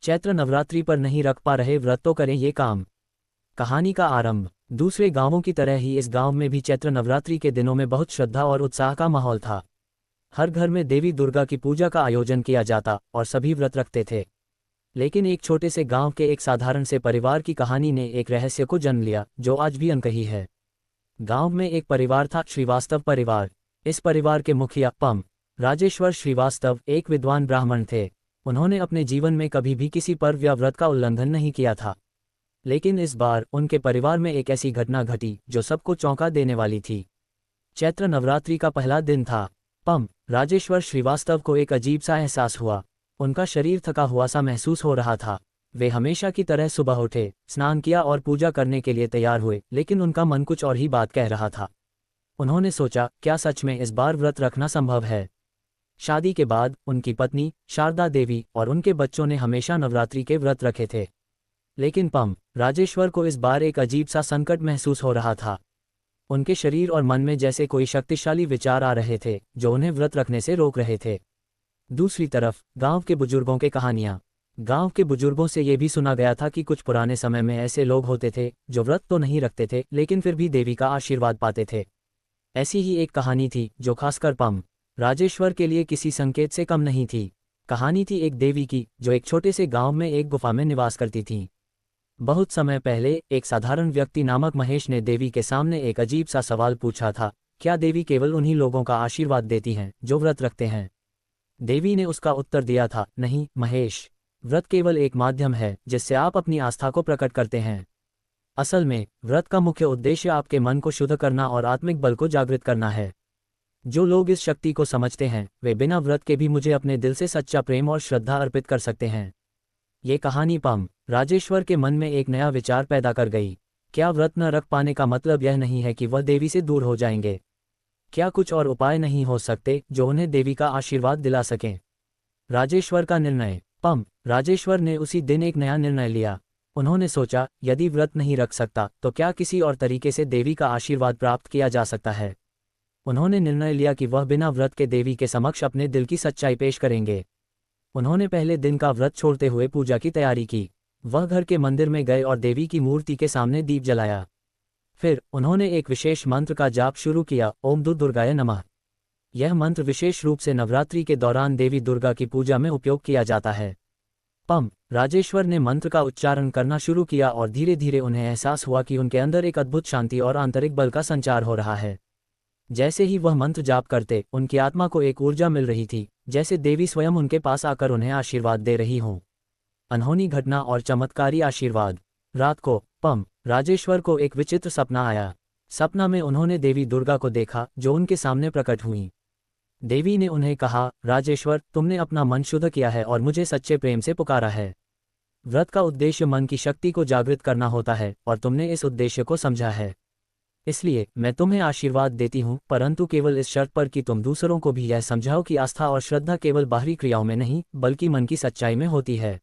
चैत्र नवरात्रि पर नहीं रख पा रहे व्रत तो करें ये काम। कहानी का आरंभ। दूसरे गांवों की तरह ही इस गांव में भी चैत्र नवरात्रि के दिनों में बहुत श्रद्धा और उत्साह का माहौल था। हर घर में देवी दुर्गा की पूजा का आयोजन किया जाता और सभी व्रत रखते थे। लेकिन एक छोटे से गांव के एक साधारण से परिवार की कहानी ने एक रहस्य को जन्म लिया जो आज भी अनकही है। गांव में एक परिवार था, श्रीवास्तव परिवार। इस परिवार के मुखिया पम राजेश्वर श्रीवास्तव एक विद्वान ब्राह्मण थे। उन्होंने अपने जीवन में कभी भी किसी पर्व या व्रत का उल्लंघन नहीं किया था। लेकिन इस बार उनके परिवार में एक ऐसी घटना घटी जो सबको चौंका देने वाली थी। चैत्र नवरात्रि का पहला दिन था। पम राजेश्वर श्रीवास्तव को एक अजीब सा एहसास हुआ। उनका शरीर थका हुआ सा महसूस हो रहा था। वे हमेशा की तरह सुबह उठे, स्नान किया और पूजा करने के लिए तैयार हुए, लेकिन उनका मन कुछ और ही बात कह रहा था। उन्होंने सोचा, क्या सच में इस बार व्रत रखना संभव है? शादी के बाद उनकी पत्नी शारदा देवी और उनके बच्चों ने हमेशा नवरात्रि के व्रत रखे थे। लेकिन पम राजेश्वर को इस बार एक अजीब सा संकट महसूस हो रहा था। उनके शरीर और मन में जैसे कोई शक्तिशाली विचार आ रहे थे जो उन्हें व्रत रखने से रोक रहे थे। दूसरी तरफ गांव के बुजुर्गों के कहानियां। गांव के बुजुर्गों से ये भी सुना गया था कि कुछ पुराने समय में ऐसे लोग होते थे जो व्रत तो नहीं रखते थे लेकिन फिर भी देवी का आशीर्वाद पाते थे। ऐसी ही एक कहानी थी जो खासकर पम राजेश्वर के लिए किसी संकेत से कम नहीं थी। कहानी थी एक देवी की जो एक छोटे से गांव में एक गुफा में निवास करती थी। बहुत समय पहले एक साधारण व्यक्ति नामक महेश ने देवी के सामने एक अजीब सा सवाल पूछा था, क्या देवी केवल उन्हीं लोगों का आशीर्वाद देती हैं जो व्रत रखते हैं? देवी ने उसका उत्तर दिया था, नहीं महेश, व्रत केवल एक माध्यम है जिससे आप अपनी आस्था को प्रकट करते हैं। असल में व्रत का मुख्य उद्देश्य आपके मन को शुद्ध करना और आत्मिक बल को जागृत करना है। जो लोग इस शक्ति को समझते हैं वे बिना व्रत के भी मुझे अपने दिल से सच्चा प्रेम और श्रद्धा अर्पित कर सकते हैं। ये कहानी पम राजेश्वर के मन में एक नया विचार पैदा कर गई। क्या व्रत न रख पाने का मतलब यह नहीं है कि वह देवी से दूर हो जाएंगे? क्या कुछ और उपाय नहीं हो सकते जो उन्हें देवी का आशीर्वाद दिला सकें? राजेश्वर का निर्णय। पम राजेश्वर ने उसी दिन एक नया निर्णय लिया। उन्होंने सोचा, यदि व्रत नहीं रख सकता तो क्या किसी और तरीके से देवी का आशीर्वाद प्राप्त किया जा सकता है। उन्होंने निर्णय लिया कि वह बिना व्रत के देवी के समक्ष अपने दिल की सच्चाई पेश करेंगे। उन्होंने पहले दिन का व्रत छोड़ते हुए पूजा की तैयारी की। वह घर के मंदिर में गए और देवी की मूर्ति के सामने दीप जलाया। फिर उन्होंने एक विशेष मंत्र का जाप शुरू किया, ओम दुर्गाय नमः। यह मंत्र विशेष रूप से नवरात्रि के दौरान देवी दुर्गा की पूजा में उपयोग किया जाता है। पम राजेश्वर ने मंत्र का उच्चारण करना शुरू किया और धीरे धीरे उन्हें एहसास हुआ कि उनके अंदर एक अद्भुत शांति और आंतरिक बल का संचार हो रहा है। जैसे ही वह मंत्र जाप करते, उनकी आत्मा को एक ऊर्जा मिल रही थी, जैसे देवी स्वयं उनके पास आकर उन्हें आशीर्वाद दे रही हों। अनहोनी घटना और चमत्कारी आशीर्वाद। रात को पम राजेश्वर को एक विचित्र सपना आया। सपना में उन्होंने देवी दुर्गा को देखा जो उनके सामने प्रकट हुई। देवी ने उन्हें कहा, राजेश्वर, तुमने अपना मन शुद्ध किया है और मुझे सच्चे प्रेम से पुकारा है। व्रत का उद्देश्य मन की शक्ति को जागृत करना होता है और तुमने इस उद्देश्य को समझा है। इसलिए मैं तुम्हें आशीर्वाद देती हूँ, परंतु केवल इस शर्त पर कि तुम दूसरों को भी यह समझाओ कि आस्था और श्रद्धा केवल बाहरी क्रियाओं में नहीं बल्कि मन की सच्चाई में होती है।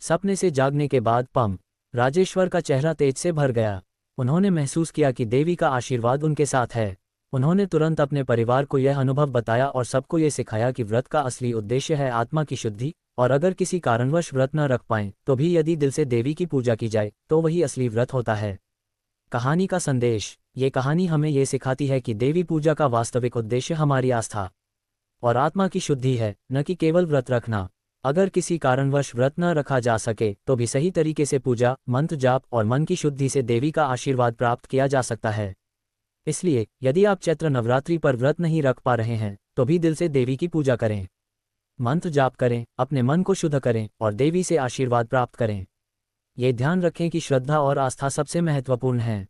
सपने से जागने के बाद पम राजेश्वर का चेहरा तेज से भर गया। उन्होंने महसूस किया कि देवी का आशीर्वाद उनके साथ है। उन्होंने तुरंत अपने परिवार को यह अनुभव बताया और सबको ये सिखाया कि व्रत का असली उद्देश्य है आत्मा की शुद्धि, और अगर किसी कारणवश व्रत न रख पाएं तो भी यदि दिल से देवी की पूजा की जाए तो वही असली व्रत होता है। कहानी का संदेश। ये कहानी हमें ये सिखाती है कि देवी पूजा का वास्तविक उद्देश्य हमारी आस्था और आत्मा की शुद्धि है, न कि केवल व्रत रखना। अगर किसी कारणवश व्रत न रखा जा सके तो भी सही तरीके से पूजा, मंत्र जाप और मन की शुद्धि से देवी का आशीर्वाद प्राप्त किया जा सकता है। इसलिए यदि आप चैत्र नवरात्रि पर व्रत नहीं रख पा रहे हैं तो भी दिल से देवी की पूजा करें, मंत्र जाप करें, अपने मन को शुद्ध करें और देवी से आशीर्वाद प्राप्त करें। ये ध्यान रखें कि श्रद्धा और आस्था सबसे महत्वपूर्ण है।